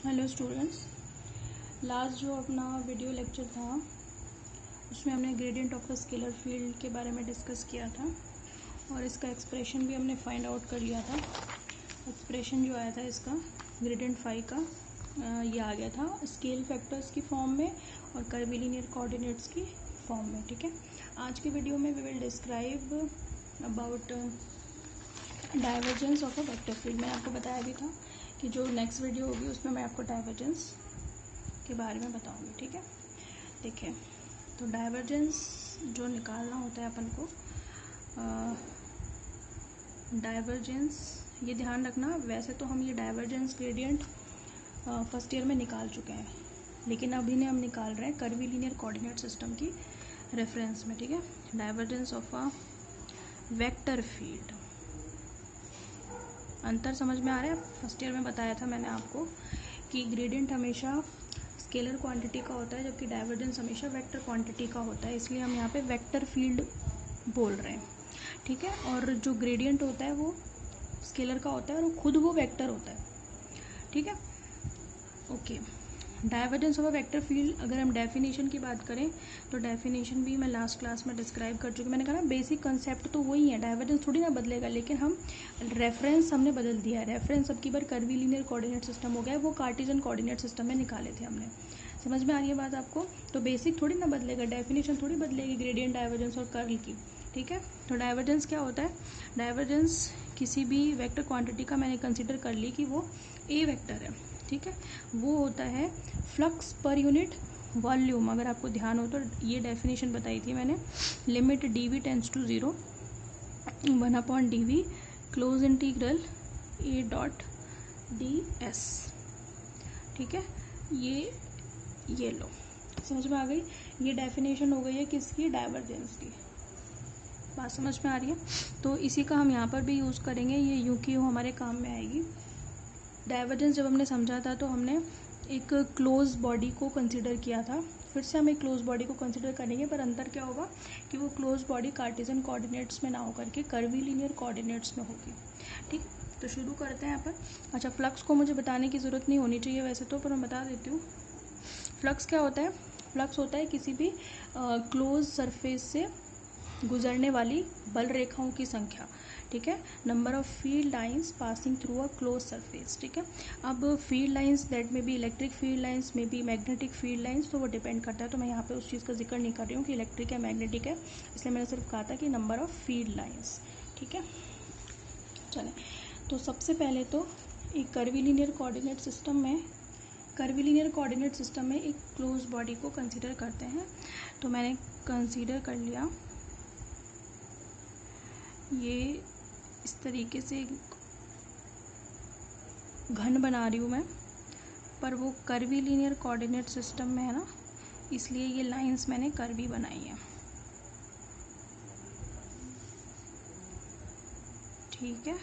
Hello students, last जो अपना video lecture था उसमें हमने gradient of a scalar field के बारे में डिस्कस किया था और इसका एक्सप्रेशन भी हमने फाइंड आउट कर लिया था। एक्सप्रेशन जो आया था इसका ग्रेडियंट फाई का ये आ गया था स्केल फैक्टर्स की फॉर्म में और कर्विलिनियर कोऑर्डिनेट्स की फॉर्म में। ठीक है, आज के वीडियो में we will describe about divergence of a vector field. मैंने आपको बताया भी था कि जो नेक्स्ट वीडियो होगी उसमें मैं आपको डाइवर्जेंस के बारे में बताऊंगी। ठीक है, देखिए तो डाइवर्जेंस जो निकालना होता है अपन को, डाइवर्जेंस ये ध्यान रखना, वैसे तो हम ये डाइवर्जेंस ग्रेडियंट फर्स्ट ईयर में निकाल चुके हैं, लेकिन अभी ने हम निकाल रहे हैं कर्विलिनियर कोऑर्डिनेट सिस्टम की रेफरेंस में। ठीक है, divergence of a vector field. अंतर समझ में आ रहा है? फर्स्ट ईयर में बताया था मैंने आपको कि ग्रेडियंट हमेशा स्केलर क्वांटिटी का होता है जबकि डाइवर्जेंस हमेशा वेक्टर क्वांटिटी का होता है, इसलिए हम यहाँ पे वेक्टर फील्ड बोल रहे हैं। ठीक है, और जो ग्रेडियंट होता है वो स्केलर का होता है और खुद वो वेक्टर होता है। ठीक है, okay. Divergence of a vector field, अगर हम डेफिनेशन की बात करें तो डेफिनेशन भी मैं लास्ट क्लास में डिस्क्राइब कर चुकी। मैंने कहा ना बेसिक कंसेप्ट तो वही है, डाइवर्जेंस थोड़ी ना बदलेगा, लेकिन हम रेफरेंस हमने बदल दिया है। रेफरेंस अब की बार कर्विलिनियर कोऑर्डिनेट सिस्टम हो गया है, वो कार्टेशियन कोऑर्डिनेट सिस्टम में निकाले थे हमने। समझ में आ रही है बात आपको? तो बेसिक थोड़ी ना बदलेगा, डेफिनेशन थोड़ी बदलेगी ग्रेडियंट, डाइवर्जेंस और कर्ल की। ठीक है, तो डाइवर्जेंस क्या होता है? डाइवर्जेंस किसी भी वेक्टर क्वांटिटी का मैंने कंसिडर कर ली कि वो ए वेक्टर है। ठीक है, वो होता है फ्लक्स पर यूनिट वॉल्यूम। अगर आपको ध्यान हो तो ये डेफिनेशन बताई थी मैंने, limit d v tends to 0 1/dv close integral A dot d s. ठीक है, ये लो, समझ में आ गई? ये डेफिनेशन हो गई है किसकी? डाइवर्जेंस की। बात समझ में आ रही है? तो इसी का हम यहाँ पर भी यूज़ करेंगे, ये यूँ की यूँ हमारे काम में आएगी। डाइवर्जेंस जब हमने समझा था तो हमने एक क्लोज बॉडी को कंसिडर किया था, फिर से हम एक क्लोज बॉडी को कंसिडर करेंगे, पर अंतर क्या होगा कि वो क्लोज बॉडी कार्टेशियन कोऑर्डिनेट्स में ना होकर के कर्विलिनियर कोऑर्डिनेट्स में होगी। ठीक, तो शुरू करते हैं अपन। अच्छा, फ्लक्स को मुझे बताने की ज़रूरत नहीं होनी चाहिए वैसे तो, पर मैं बता देती हूँ। फ्लक्स क्या होता है? फ्लक्स होता है किसी भी क्लोज सरफेस से गुजरने वाली बल रेखाओं की संख्या। ठीक है, number of field lines passing through a close surface. ठीक है, अब फील्ड लाइंस दैट में बी इलेक्ट्रिक फील्ड लाइंस में बी मैग्नेटिक फील्ड लाइंस, तो वो डिपेंड करता है। तो मैं यहाँ पे उस चीज़ का जिक्र नहीं कर रही हूँ कि इलेक्ट्रिक है मैग्नेटिक है, इसलिए मैंने सिर्फ कहा था कि नंबर ऑफ फील्ड लाइंस। ठीक है, चलें, तो सबसे पहले तो एक कर्विलिनियर कोऑर्डिनेट सिस्टम में एक क्लोज बॉडी को कंसिडर करते हैं। तो मैंने कंसिडर कर लिया, ये इस तरीके से घन बना रही हूँ मैं, पर वो कर्विलिनियर कोऑर्डिनेट सिस्टम में है ना, इसलिए ये लाइंस मैंने कर्वी बनाई है। ठीक है,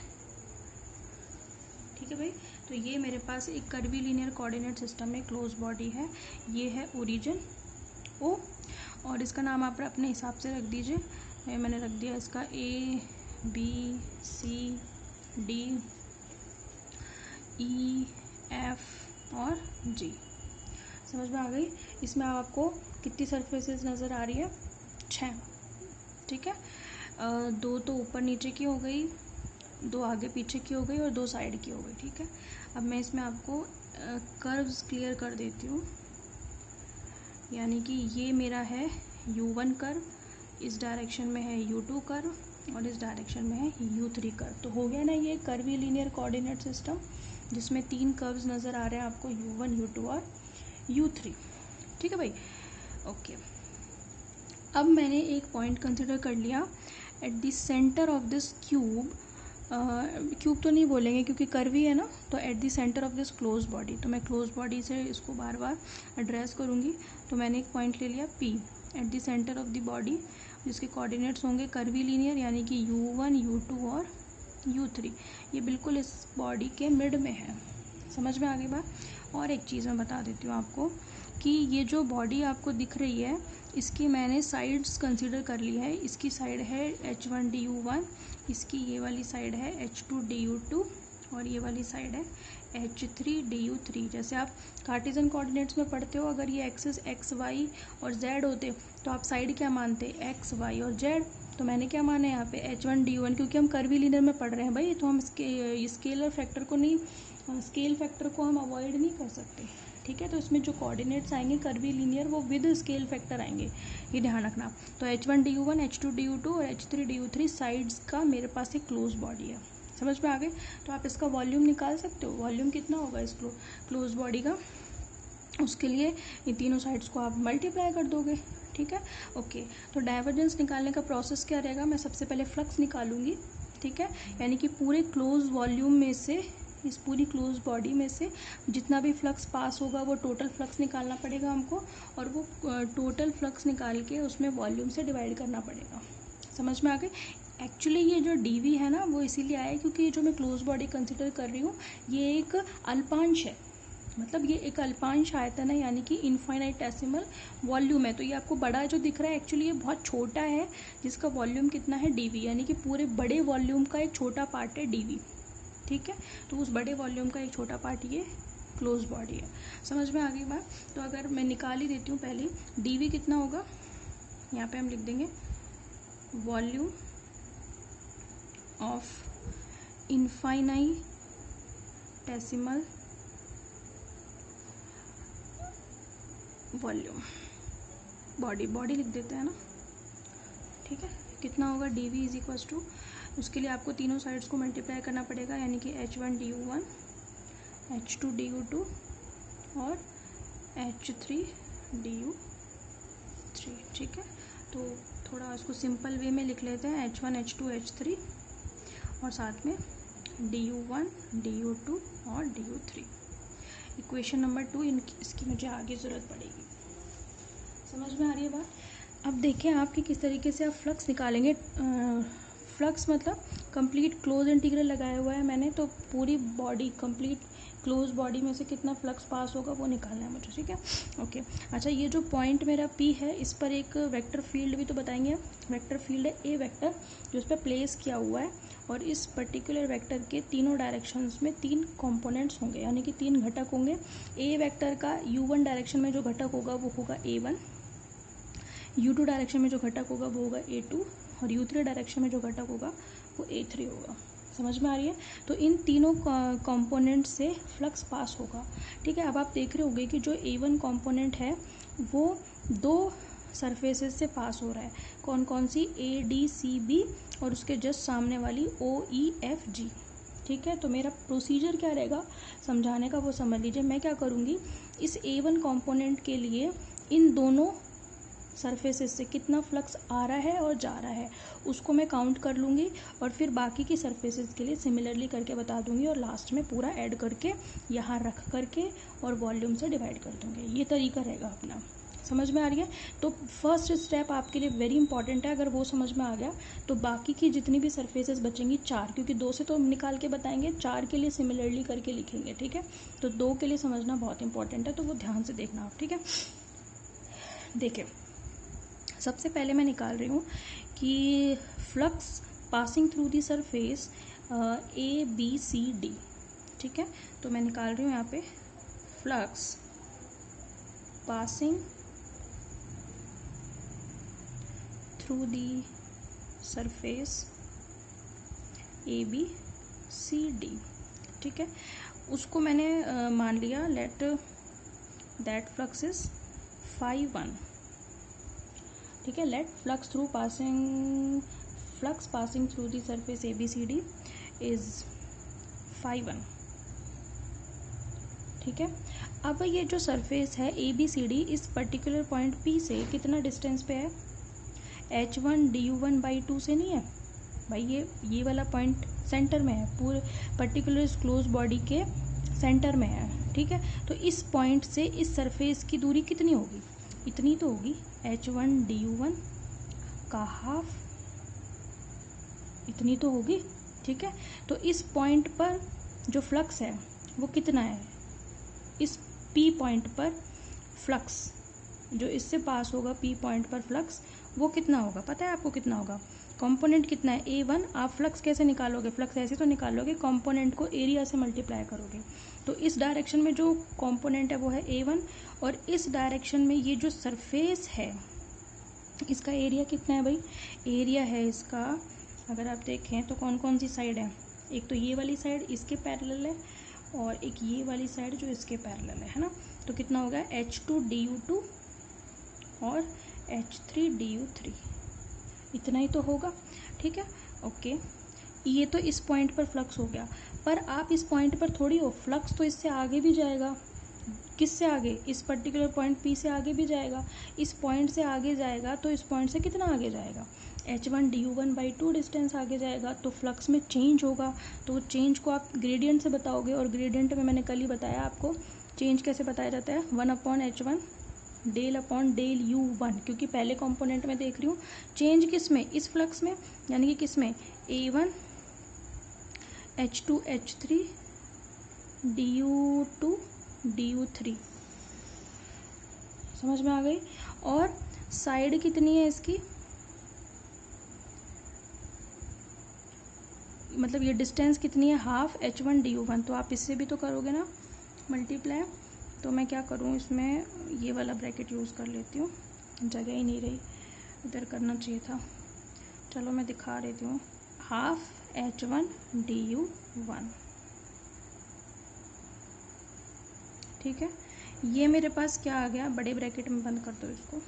ठीक है भाई, तो ये मेरे पास एक कर्विलिनियर कोऑर्डिनेट सिस्टम में क्लोज बॉडी है। ये है ओरिजिन ओ, और इसका नाम आप अपने हिसाब से रख दीजिए। मैंने रख दिया इसका A B C D E F और जी। समझ में आ गई? इसमें आपको कितनी सरफेसेस नज़र आ रही है? 6। ठीक है, 2 तो ऊपर नीचे की हो गई, 2 आगे पीछे की हो गई और 2 साइड की हो गई। ठीक है, अब मैं इसमें आपको कर्व्स क्लियर कर देती हूँ। यानी कि ये मेरा है U1 कर्व, इस डायरेक्शन में है U2 कर्व और इस डायरेक्शन में है U3 कर्व। तो हो गया ना ये कर्विलिनियर कोऑर्डिनेट सिस्टम, जिसमें 3 कर्व्स नज़र आ रहे हैं आपको, U1 U2 और U3। ठीक है भाई, ओके। अब मैंने एक पॉइंट कंसिडर कर लिया at the centre of this cube. Cube तो नहीं बोलेंगे क्योंकि कर्वी है ना, तो at the centre of this close body, तो मैं क्लोज बॉडी से इसको बार बार एड्रेस करूँगी। तो मैंने एक पॉइंट ले लिया P at the centre of the body, जिसके कोऑर्डिनेट्स होंगे कर्विलिनियर, यानी कि U1 U2 और U3। ये बिल्कुल इस बॉडी के मिड में है। समझ में आ गई बात? और एक चीज़ मैं बता देती हूँ आपको कि ये जो बॉडी आपको दिख रही है, इसकी मैंने साइड्स कंसीडर कर ली है। इसकी साइड है H1 DU1, इसकी ये वाली साइड है H2 DU2 और ये वाली साइड है H3Du3। जैसे आप कार्टेशियन कोऑर्डिनेट्स में पढ़ते हो, अगर ये एक्सिस एक्स वाई और जेड होते तो आप साइड क्या मानते, एक्स वाई और जेड। तो मैंने क्या माना यहाँ पे H1Du1, क्योंकि हम कर्वीलिनियर में पढ़ रहे हैं भाई, तो हम स्केलर फैक्टर को नहीं, स्केल फैक्टर को हम अवॉइड नहीं कर सकते, ठीक है। तो इसमें जो कोऑर्डिनेट्स आएंगे कर्वीलिनियर वो विद स्केल फैक्टर आएंगे, ये ध्यान रखना। तो H1Du1, H2Du2 और H3Du3 साइड्स का मेरे पास एक क्लोज बॉडी है, समझ में आ गए। तो आप इसका वॉल्यूम निकाल सकते हो, वॉल्यूम कितना होगा इस क्लोज बॉडी का, उसके लिए इन तीनों साइड्स को आप मल्टीप्लाई कर दोगे, ठीक है। ओके, तो डाइवर्जेंस निकालने का प्रोसेस क्या रहेगा, मैं सबसे पहले फ्लक्स निकालूंगी, ठीक है। यानी कि पूरे क्लोज वॉल्यूम में से, इस पूरी क्लोज बॉडी में से जितना भी फ्लक्स पास होगा वो टोटल फ्लक्स निकालना पड़ेगा हमको, और वो टोटल फ्लक्स निकाल के उसमें वॉल्यूम से डिवाइड करना पड़ेगा, समझ में आ गए। एक्चुअली ये जो dv है ना वो इसीलिए आया क्योंकि ये जो मैं क्लोज बॉडी कंसिडर कर रही हूँ ये एक अल्पांश है, मतलब ये एक अल्पांश आयतन है, यानी कि इनफाइनाइटेसिमल वॉल्यूम है। तो ये आपको बड़ा जो दिख रहा है एक्चुअली ये बहुत छोटा है, जिसका वॉल्यूम कितना है dv, यानी कि पूरे बड़े वॉल्यूम का एक छोटा पार्ट है dv, ठीक है। तो उस बड़े वॉल्यूम का एक छोटा पार्ट ये क्लोज बॉडी है, समझ में आ गई बात। तो अगर मैं निकाल ही देती हूँ पहले, dv कितना होगा, यहाँ पे हम लिख देंगे volume of infinitesimal volume, body लिख देते हैं ना, ठीक है। कितना होगा dv इज इक्वल्स टू, उसके लिए आपको तीनों साइड्स को मल्टीप्लाई करना पड़ेगा, यानी कि H1Du1, H2Du2 और H3Du3, ठीक है। तो थोड़ा उसको सिंपल वे में लिख लेते हैं, H1 H2 H3 और साथ में Du1 Du2 और Du3। इक्वेशन नंबर 2 इसकी मुझे आगे ज़रूरत पड़ेगी, समझ में आ रही है बात। अब देखिए आप कि किस तरीके से आप फ्लक्स निकालेंगे। फ्लक्स मतलब कंप्लीट क्लोज इंटीग्रल लगाया हुआ है मैंने, तो पूरी बॉडी कंप्लीट क्लोज बॉडी में से कितना फ्लक्स पास होगा वो निकालना है मुझे, ठीक है। ओके, अच्छा ये जो पॉइंट मेरा P है इस पर एक वेक्टर फील्ड भी तो बताएंगे, वेक्टर फील्ड है A वेक्टर जो इस पर प्लेस किया हुआ है, और इस पर्टिकुलर वेक्टर के तीनों डायरेक्शंस में 3 कंपोनेंट्स होंगे, यानी कि 3 घटक होंगे। A वेक्टर का U1 डायरेक्शन में जो घटक होगा वो होगा A1, U2 डायरेक्शन में जो घटक होगा वो होगा A2, और U3 डायरेक्शन में जो घटक होगा वो A3 होगा, समझ में आ रही है। तो इन तीनों कंपोनेंट से फ्लक्स पास होगा, ठीक है। अब आप देख रहे होंगे कि जो A1 कंपोनेंट है वो 2 सरफेसेस से पास हो रहा है, कौन कौन सी, ADCB और उसके जस्ट सामने वाली OEFG, ठीक है। तो मेरा प्रोसीजर क्या रहेगा समझाने का वो समझ लीजिए। मैं क्या करूँगी, इस A1 कंपोनेंट के लिए इन दोनों सरफेसेस से कितना फ्लक्स आ रहा है और जा रहा है उसको मैं काउंट कर लूँगी, और फिर बाकी की सरफेसेस के लिए सिमिलरली करके बता दूँगी, और लास्ट में पूरा ऐड करके यहाँ रख करके और वॉल्यूम से डिवाइड कर दूँगी। ये तरीका रहेगा अपना, समझ में आ रही है। तो फर्स्ट स्टेप आपके लिए वेरी इंपॉर्टेंट है, अगर वो समझ में आ गया तो बाकी की जितनी भी सरफेसेस बचेंगी 4, क्योंकि 2 से तो निकाल के बताएंगे, 4 के लिए सिमिलरली करके लिखेंगे, ठीक है। तो 2 के लिए समझना बहुत इंपॉर्टेंट है, तो वो ध्यान से देखना आप, ठीक है। देखिए सबसे पहले मैं निकाल रही हूँ कि flux passing through the surface ABCD, ठीक है। तो मैं निकाल रही हूँ यहाँ पे flux passing through the surface ABCD, ठीक है। उसको मैंने मान लिया, let that flux is phi1, ठीक है। Let flux passing through the surface ABCD is phi1, ठीक है। अब ये जो सरफेस है ABCD इस पर्टिकुलर पॉइंट P से कितना डिस्टेंस पे है, H1Du1/2 से नहीं है भाई, ये वाला पॉइंट सेंटर में है, पूरे पर्टिकुलर इस क्लोज बॉडी के सेंटर में है, ठीक है। तो इस पॉइंट से इस सरफेस की दूरी कितनी होगी, इतनी तो होगी, H1Du1 का हाफ, इतनी तो होगी, ठीक है। तो इस पॉइंट पर जो फ्लक्स है वो कितना है, इस P पॉइंट पर फ्लक्स जो इससे पास होगा P पॉइंट पर फ्लक्स वो कितना होगा, पता है आपको कितना होगा, कंपोनेंट कितना है A1, आप फ्लक्स कैसे निकालोगे, फ्लक्स ऐसे तो निकालोगे, कंपोनेंट को एरिया से मल्टीप्लाई करोगे। तो इस डायरेक्शन में जो कंपोनेंट है वो है A1, और इस डायरेक्शन में ये जो सरफेस है इसका एरिया कितना है भाई, एरिया है इसका, अगर आप देखें तो कौन कौन सी साइड है, एक तो ये वाली साइड इसके पैरेलल है, और एक ये वाली साइड जो इसके पैरेलल है ना। तो कितना हो गया H2 du2 और H3 du3, इतना ही तो होगा, ठीक है, ओके। ये तो इस पॉइंट पर फ्लक्स हो गया, पर आप इस पॉइंट पर थोड़ी हो, फ्लक्स तो इससे आगे भी जाएगा, किससे आगे, इस पर्टिकुलर पॉइंट P से आगे भी जाएगा, इस पॉइंट से आगे जाएगा, तो इस पॉइंट से कितना आगे जाएगा, H1 du1/2 डिस्टेंस आगे जाएगा, तो फ्लक्स में चेंज होगा। तो वो चेंज को आप ग्रेडियंट से बताओगे, और ग्रेडियंट में मैंने कल ही बताया आपको चेंज कैसे बताया जाता है, 1/h1 del u1, क्योंकि पहले कंपोनेंट में देख रही हूँ चेंज किस में, इस फ्लक्स में, यानी कि किस में, A1 H2 H3 du2 du3, समझ में आ गई। और साइड कितनी है इसकी, मतलब ये डिस्टेंस कितनी है, हाफ H1 du1, तो आप इससे भी तो करोगे ना मल्टीप्लाई। तो मैं क्या करूँ, इसमें ये वाला ब्रैकेट यूज़ कर लेती हूँ, जगह ही नहीं रही, इधर करना चाहिए था, चलो मैं दिखा देती हूँ, हाफ H1 du1, ठीक है। ये मेरे पास क्या आ गया, बड़े ब्रैकेट में बंद कर दो इसको,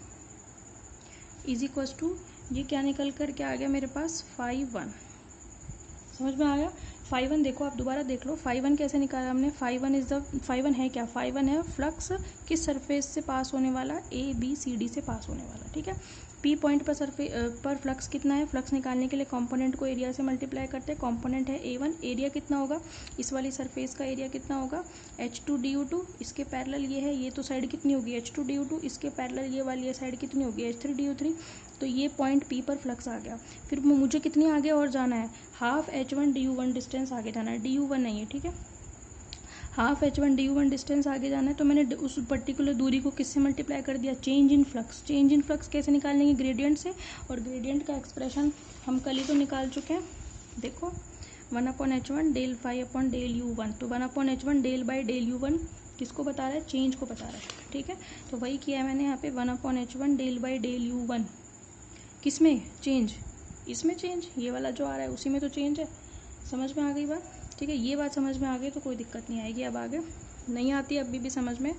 इज इक्वल्स टू, ये क्या निकल कर क्या आ गया मेरे पास 5/1, समझ में आ गया। 5/1 देखो, आप दोबारा देख लो 5/1 कैसे निकाला हमने, 5/1 है क्या, 5/1 है फ्लक्स किस सरफेस से पास होने वाला, ABCD से पास होने वाला, ठीक है। P पॉइंट पर फ्लक्स कितना है, फ्लक्स निकालने के लिए कंपोनेंट को एरिया से मल्टीप्लाई करते हैं, कंपोनेंट है A1, एरिया कितना होगा, इस वाली सरफेस का एरिया कितना होगा, H2 du2, इसके पैरेलल ये है, ये तो साइड कितनी होगी H2 du2, इसके पैरेलल ये वाली साइड कितनी होगी H3 du3, तो ये पॉइंट P पर फ्लक्स आ गया। फिर मुझे कितनी आगे और जाना है, हाफ H1 du1 डिस्टेंस आगे जाना है, du1 नहीं है, ठीक है, हाफ H1 du1 डिस्टेंस आगे जाना है, तो मैंने उस पर्टिकुलर दूरी को किससे मल्टीप्लाई कर दिया, change in flux. Change in flux कैसे निकालेंगे, ग्रेडियंट से, और ग्रेडियंट का एक्सप्रेशन हम कल ही तो निकाल चुके हैं, देखो 1/h1 del phi del u1, तो 1/h1 del u1 किसको बता रहा है, चेंज को बता रहा है, ठीक है। तो वही किया है मैंने यहाँ पे 1/h1 del u1, किस में चेंज, इसमें चेंज, ये वाला जो आ रहा है उसी में तो चेंज है, समझ में आ गई बात, ठीक है। ये बात समझ में आ गई तो कोई दिक्कत नहीं आएगी, अब आगे नहीं आती अभी भी समझ में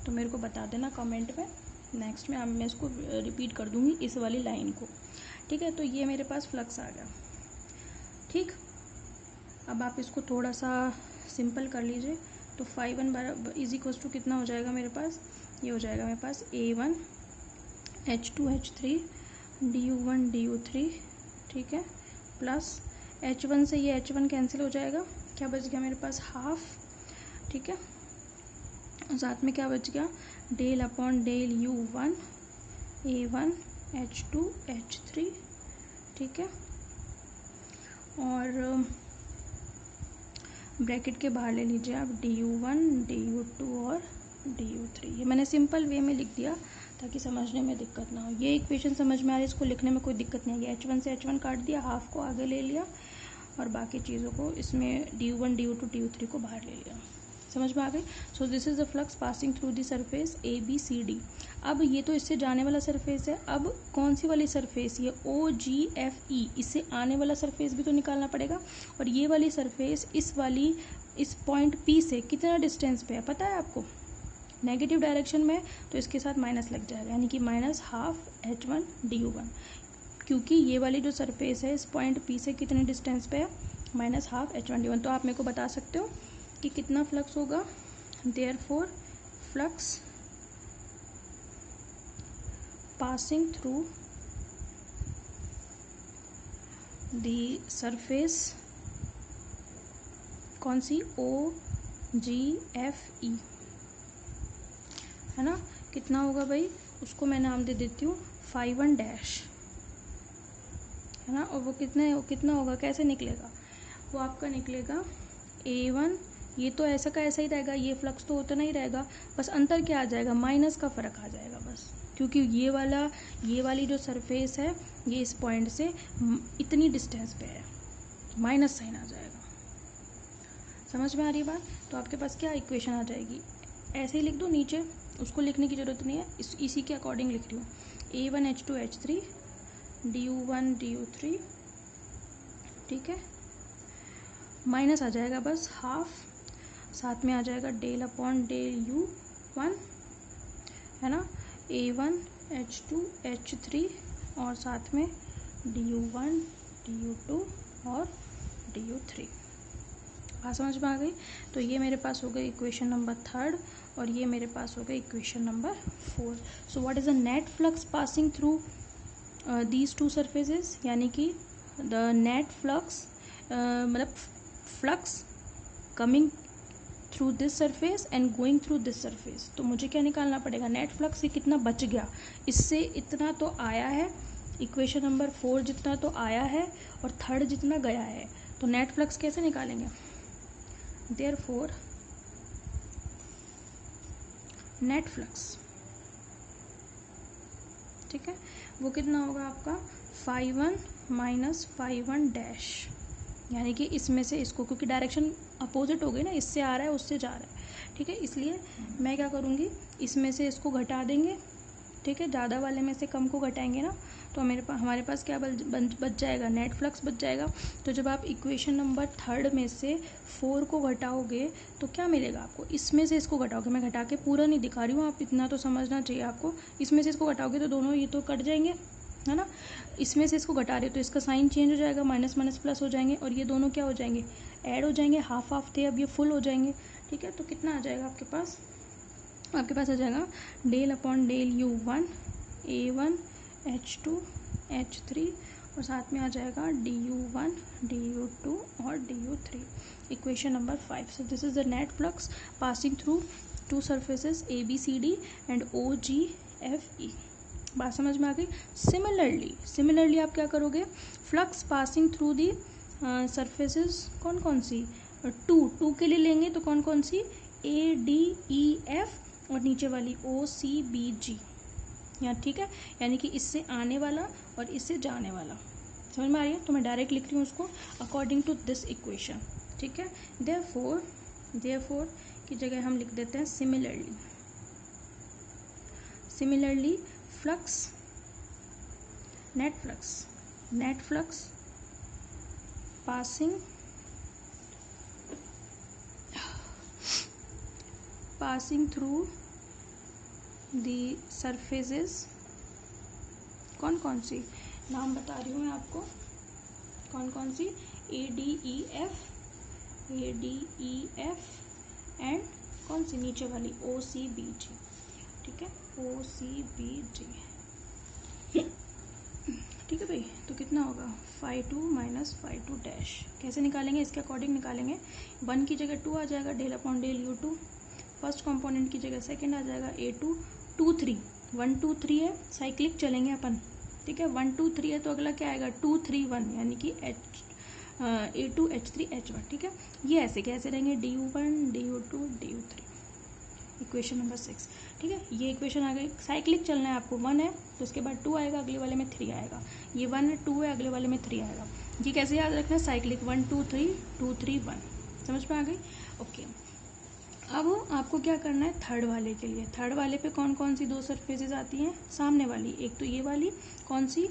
तो मेरे को बता देना कमेंट में, नेक्स्ट में मैं इसको रिपीट कर दूंगी इस वाली लाइन को, ठीक है। तो ये मेरे पास फ्लक्स आ गया, ठीक। अब आप इसको थोड़ा सा सिंपल कर लीजिए, तो 5/1 इज इक्वल्स टू कितना हो जाएगा मेरे पास, ये हो जाएगा मेरे पास A1 H2 H3 du1 du3, ठीक है, प्लस H1 से ये H1 कैंसिल हो जाएगा, क्या बच गया मेरे पास हाफ, ठीक है, साथ में क्या बच गया del u1 A1 H2 H3, ठीक है, और ब्रैकेट के बाहर ले लीजिए आप du1 du2 और du3, ये मैंने सिंपल वे में लिख दिया ताकि समझने में दिक्कत ना हो। ये इक्वेशन समझ में आ रही है, इसको लिखने में कोई दिक्कत नहीं है, H1 से H1 काट दिया, हाफ को आगे ले लिया और बाकी चीज़ों को इसमें du1 du2 du3 को बाहर ले लिया, समझ में आ गई। So this is the flux passing through the surface ABCD। अब ये तो इससे जाने वाला सरफेस है, अब कौन सी वाली सरफेस, ये OGFE, इससे आने वाला सरफेस भी तो निकालना पड़ेगा, और ये वाली सरफेस इस पॉइंट P से कितना डिस्टेंस पे है पता है आपको, नेगेटिव डायरेक्शन में, तो इसके साथ माइनस लग जाएगा, यानी कि -12H1 du1, क्योंकि ये वाली जो सरफेस है इस पॉइंट P से कितने डिस्टेंस पे है, -12H1 du1। तो आप मेरे को बता सकते हो कि कितना फ्लक्स होगा, therefore flux passing through the surface, कौन सी, OGFE, है ना, कितना होगा भाई, उसको मैं नाम दे देती हूँ 5/1 डैश, है ना, और वो कितना होगा, कैसे निकलेगा, वो आपका निकलेगा A1 ये तो ऐसा का ऐसा ही रहेगा, ये फ्लक्स तो उतना ही रहेगा, बस अंतर क्या आ जाएगा, माइनस का फ़र्क आ जाएगा बस, क्योंकि ये वाली जो सरफेस है ये इस पॉइंट से इतनी डिस्टेंस पे है, माइनस साइन आ जाएगा। समझ में आ रही बात? तो आपके पास क्या इक्वेशन आ जाएगी, ऐसे ही लिख दो नीचे, उसको लिखने की ज़रूरत नहीं है, इसी के अकॉर्डिंग लिख रही हूँ। A1H2H3 du1 du3, ठीक है, माइनस आ जाएगा बस हाफ, साथ में आ जाएगा डेल अपॉन डेल U1, है ना, A1H2H3 और साथ में du1 du2 और du3। बात समझ में आ गई? तो ये मेरे पास हो गई इक्वेशन नंबर 3 और ये मेरे पास हो गई equation number 4। So what is the net flux passing through these two surfaces, यानी कि द नेट फ्लक्स मतलब flux coming through this surface and going through this surface. तो मुझे क्या निकालना पड़ेगा, नेट फ्लक्स ये कितना बच गया, इससे इतना तो आया है, इक्वेशन नंबर 4 जितना तो आया है और 3 जितना गया है, तो नेट फ्लक्स कैसे निकालेंगे, देयरफॉर नेट फ्लक्स, ठीक है, वो कितना होगा आपका phi1 माइनस phi1 डैश, यानी कि इसमें से इसको, क्योंकि डायरेक्शन अपोजिट हो गई ना, इससे आ रहा है उससे जा रहा है, ठीक है, इसलिए मैं क्या करूँगी, इसमें से इसको घटा देंगे, ठीक है, ज़्यादा वाले में से कम को घटाएंगे ना, तो हमारे पास क्या बच जाएगा, नेट फ्लक्स बच जाएगा। तो जब आप इक्वेशन नंबर 3 में से 4 को घटाओगे तो क्या मिलेगा आपको, इसमें से इसको घटाओगे, मैं घटा के पूरा नहीं दिखा रही हूँ, आप इतना तो समझना चाहिए आपको, इसमें से इसको घटाओगे तो दोनों ये तो कट जाएंगे, है ना, इसमें से इसको घटा रहे हो तो इसका साइन चेंज हो जाएगा, माइनस माइनस प्लस हो जाएंगे और ये दोनों क्या हो जाएंगे, ऐड हो जाएंगे, हाफ हाफ थे अब ये फुल हो जाएंगे, ठीक है। तो कितना आ जाएगा आपके पास आ जाएगा del upon del U1 A1H2H3 और साथ में आ जाएगा du1 du2 और du3, equation number 5। So this is the net flux passing through to surfaces ABCD and OGFE। बात समझ में आ गई? सिमिलरली आप क्या करोगे, फ्लक्स पासिंग थ्रू दी सरफेसेस कौन कौन सी, टू के लिए लेंगे तो कौन कौन सी, ADEF और नीचे वाली OCBG, यहाँ ठीक है, यानी कि इससे आने वाला और इससे जाने वाला, समझ में आ रही है? तो मैं डायरेक्ट लिख रही हूँ उसको अकॉर्डिंग टू दिस इक्वेशन, ठीक है। देयरफॉर की जगह हम लिख देते हैं similarly flux, net flux passing through दी सरफेसेस, कौन सी नाम बता रही हूँ मैं आपको, कौन सी, ADEF एंड कौन सी नीचे वाली OCBG, ठीक है, OCBG, ठीक है भाई। तो कितना होगा phi2 माइनस phi2 डैश, कैसे निकालेंगे, इसके अकॉर्डिंग निकालेंगे, 1 की जगह 2 आ जाएगा del upon del U2, first component की जगह सेकंड आ जाएगा A2 2 3 1 2 3 है, साइक्लिक चलेंगे अपन, ठीक है, 1 2 3 है तो अगला क्या आएगा 2 3 1, यानी कि A2 H3 H1, ठीक है। ये ऐसे कैसे रहेंगे du1 du2 du3, equation number 6, ठीक है। ये इक्वेशन आ गई, साइक्लिक चलना है आपको, 1 है तो उसके बाद 2 आएगा, अगले वाले में 3 आएगा, ये 1 है 2 है, अगले वाले में 3 आएगा, ये कैसे याद रखना है, साइक्लिक 1 2 3 2 3 1, समझ में आ गई? ओके, अब आपको क्या करना है, थर्ड वाले के लिए, थर्ड वाले पे कौन कौन सी दो सरफेसेस आती हैं, सामने वाली, एक तो ये वाली कौन सी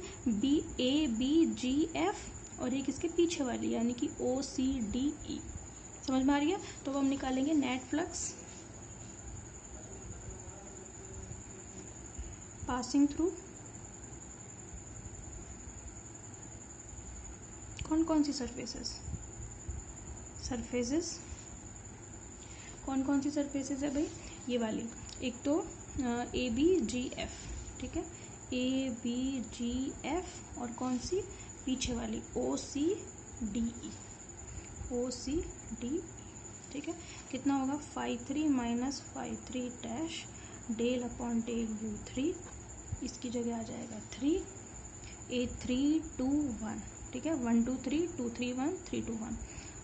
ABGF और एक इसके पीछे वाली यानी कि OCDE, समझ में आ रही है? तो हम निकालेंगे नेट फ्लक्स पासिंग थ्रू कौन सी सरफेसेस कौन सी सरफेसेस है भाई, ये वाली, एक तो ABGF, ठीक है, ABGF और कौन सी पीछे वाली OCDE, ठीक है। कितना होगा phi3 minus phi3 dash del upon del U3, इसकी जगह आ जाएगा 3 A3 2 1, ठीक है, 1 2 3 2 3 1 3 2 1,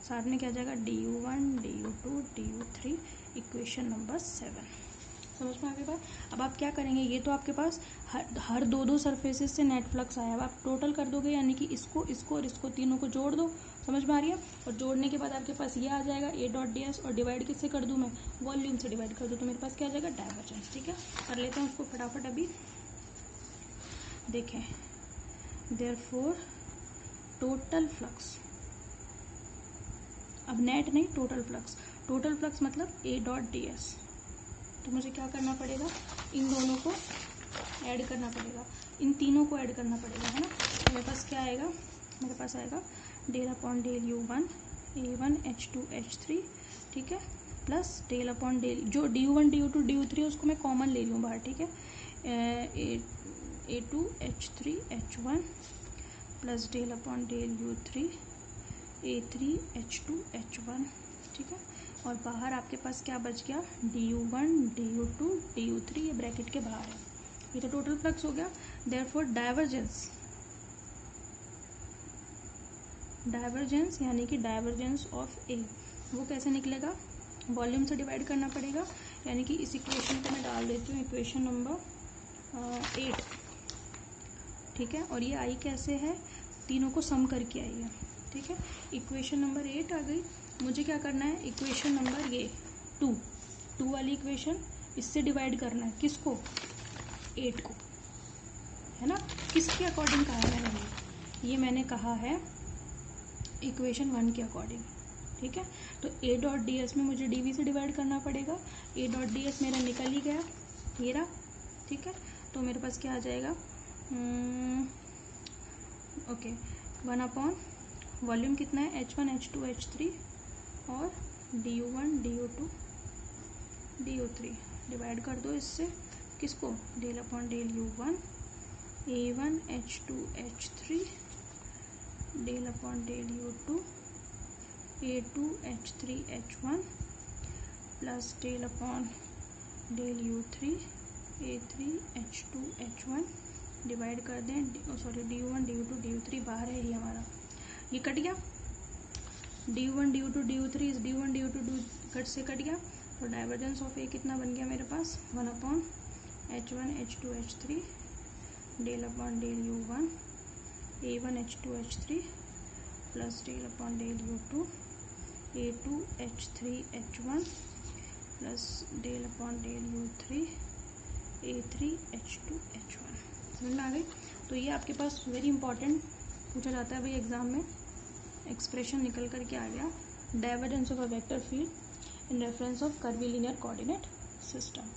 साथ में क्या आ जाएगा du1 du2 du3 equation number 7। समझ में आ गई बात। अब आप क्या करेंगे, ये तो आपके पास हर दो सरफेसेस से नेट फ्लक्स आया। अब आप टोटल कर दोगे, यानी कि इसको इसको और इसको तीनों को जोड़ दो। समझ में आ रही है। और जोड़ने के बाद आपके पास ये आ जाएगा A डॉट ds, और डिवाइड किससे कर दूं मैं, वॉल्यूम से डिवाइड कर दूं, तो मेरे पास क्या आ जाएगा डाइवर्जेंस। ठीक है, कर लेते हैं उसको फटाफट अभी। देखें, देयरफॉर टोटल फ्लक्स, अब नेट नहीं टोटल फ्लक्स, टोटल फ्लक्स मतलब A डॉट ds, तो मुझे क्या करना पड़ेगा, इन दोनों को ऐड करना पड़ेगा, इन तीनों को ऐड करना पड़ेगा, है ना। तो मेरे पास क्या आएगा, मेरे पास आएगा del upon del u1 a1 h2 h3, ठीक है, प्लस डेल अपॉन डेल, जो du1 du2 du3 उसको मैं कॉमन ले लूँ बाहर, ठीक है, a2 h3 h1 plus del upon del u3 a3 h2 h1, ठीक है। और बाहर आपके पास क्या बच गया, du1 du2 du3, ये ब्रैकेट के बाहर है, ये तो टोटल फ्लक्स हो गया। देयरफॉर डाइवर्जेंस, डाइवर्जेंस यानी कि डाइवर्जेंस ऑफ ए, वो कैसे निकलेगा, वॉल्यूम से डिवाइड करना पड़ेगा, यानी कि इस इक्वेशन को मैं डाल देती हूँ इक्वेशन नंबर 8, ठीक है। और ये आई कैसे है, तीनों को सम करके आई है, ठीक है। इक्वेशन नंबर 8 आ गई। मुझे क्या करना है, इक्वेशन नंबर ये 2 वाली इक्वेशन, इससे डिवाइड करना है किसको, 8 को, है ना। किसके अकॉर्डिंग कहा है मैंने, ये मैंने कहा है इक्वेशन 1 के अकॉर्डिंग, ठीक है। तो A डॉट ds में मुझे dv से डिवाइड करना पड़ेगा, A डॉट ds मेरा निकल ही गया, ये रहा, ठीक है। तो मेरे पास क्या आ जाएगा, ओके, 1 अपॉन वॉल्यूम कितना है h1 h2 h3 और du1 du2 du3, डिवाइड कर दो इससे किसको, del upon del u1 a1 h2 h3 del upon del u2 a2 h3 h1 plus del upon del u3 a3 h2 h1, divide कर दें, sorry du1 du2 du3 बाहर है ये हमारा, ये कट गया, du1 du2 du3 इस du1 du2 cut से कट गया। तो डाइवर्जेंस ऑफ ए कितना बन गया मेरे पास, 1 upon h1 h2 h3 del upon del u1 a1 h2 h3 plus del upon del u2 a2 h3 h1 plus del upon del u3 a3 h2 h1। समझ में आ गई। तो ये आपके पास वेरी इंपॉर्टेंट पूछा जाता है भाई एग्जाम में, एक्सप्रेशन निकल कर के आ गया, divergence of a vector field in reference of curvilinear coordinate system.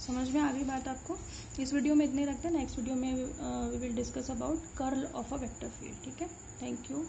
समझ में आ गई बात आपको। इस वीडियो में इतने रखते हैं, नेक्स्ट वीडियो में we will discuss about curl of a vector field, ठीक है। Thank you.